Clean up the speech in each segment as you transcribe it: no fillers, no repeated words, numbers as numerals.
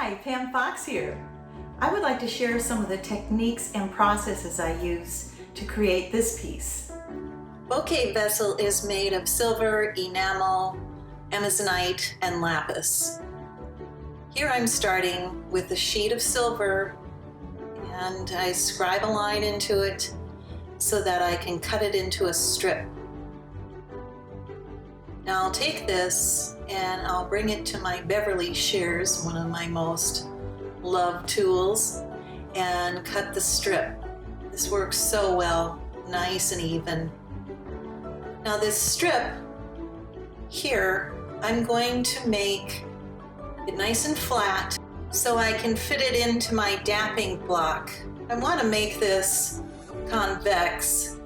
Hi, Pam Fox here. I would like to share some of the techniques and processes I use to create this piece. Bouquet vessel is made of silver, enamel, amazonite, and lapis. Here I'm starting with a sheet of silver and I scribe a line into it so that I can cut it into a strip. Now I'll take this and I'll bring it to my Beverly shears, one of my most loved tools, and cut the strip. This works so well, nice and even. Now this strip here, I'm going to make it nice and flat so I can fit it into my dapping block. I want to make this convex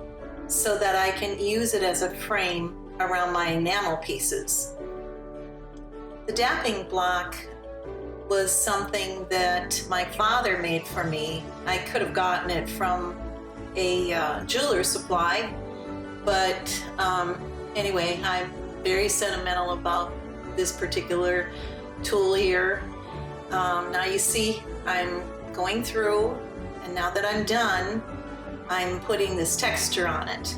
so that I can use it as a frame around my enamel pieces. The dapping block was something that my father made for me. I could have gotten it from a jeweler's supply, but anyway, I'm very sentimental about this particular tool here. Now you see I'm going through, and now that I'm done, I'm putting this texture on it.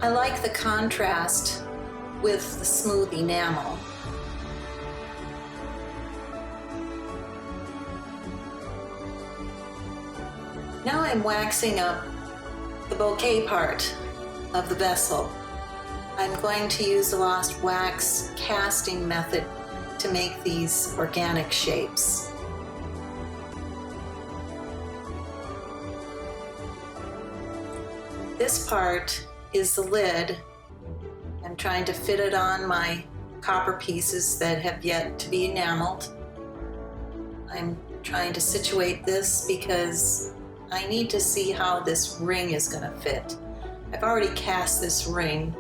I like the contrast with the smooth enamel. Now I'm waxing up the bouquet part of the vessel. I'm going to use the Lost Wax casting method to make these organic shapes. This part is the lid. I'm trying to fit it on my copper pieces that have yet to be enameled. I'm trying to situate this because I need to see how this ring is going to fit. I've already cast this ring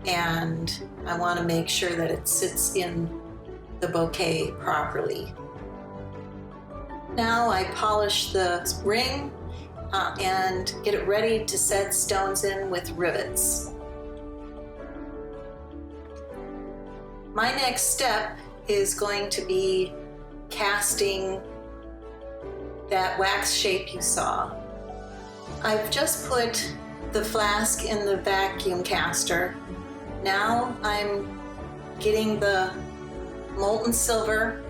and I want to make sure that it sits in the bouquet properly. Now I polish the ring and get it ready to set stones in with rivets. My next step is going to be casting that wax shape you saw. I've just put the flask in the vacuum caster. Now I'm getting the molten silver.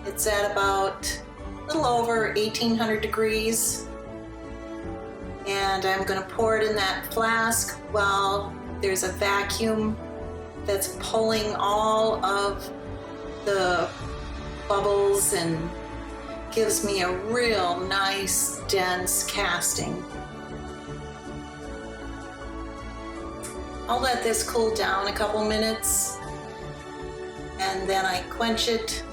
It's at about a little over 1800 degrees. And I'm going to pour it in that flask while there's a vacuum that's pulling all of the bubbles and gives me a real nice dense casting. I'll let this cool down a couple minutes and then I quench it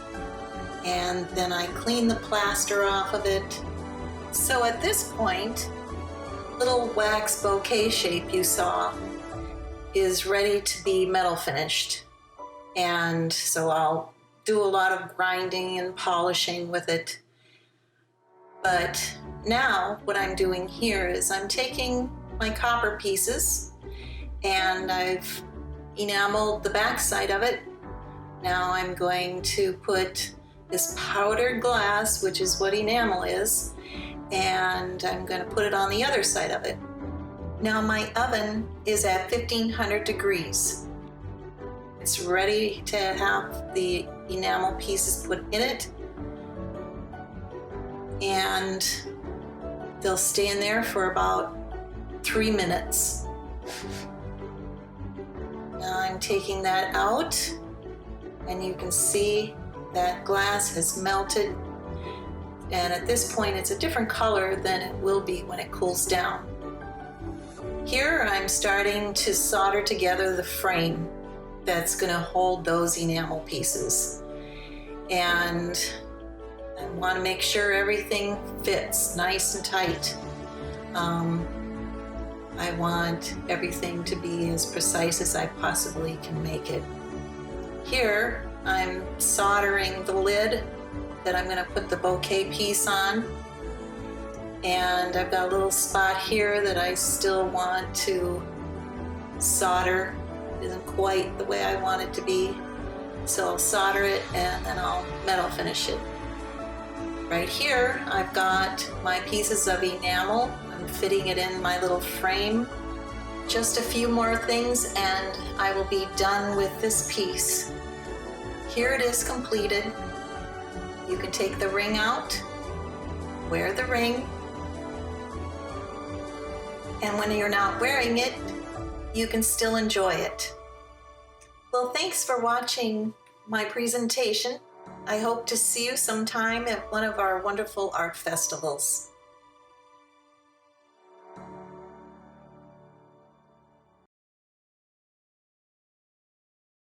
and then I clean the plaster off of it. So at this point, little wax bouquet shape you saw is ready to be metal finished. And so I'll do a lot of grinding and polishing with it. But now what I'm doing here is I'm taking my copper pieces and I've enameled the back side of it. Now I'm going to put this powdered glass, which is what enamel is, and I'm going to put it on the other side of it. Now my oven is at 1500 degrees. It's ready to have the enamel pieces put in it, and they'll stay in there for about 3 minutes. Now I'm taking that out, and you can see that glass has melted, and at this point it's a different color than it will be when it cools down. Here I'm starting to solder together the frame that's going to hold those enamel pieces, and I want to make sure everything fits nice and tight. I want everything to be as precise as I possibly can make it. Here I'm soldering the lid that I'm going to put the bouquet piece on, and I've got a little spot here that I still want to solder. It isn't quite the way I want it to be. So I'll solder it and then I'll metal finish it. Right here, I've got my pieces of enamel. I'm fitting it in my little frame. Just a few more things and I will be done with this piece. Here it is completed. You can take the ring out, wear the ring, and when you're not wearing it, you can still enjoy it. Well, thanks for watching my presentation. I hope to see you sometime at one of our wonderful art festivals.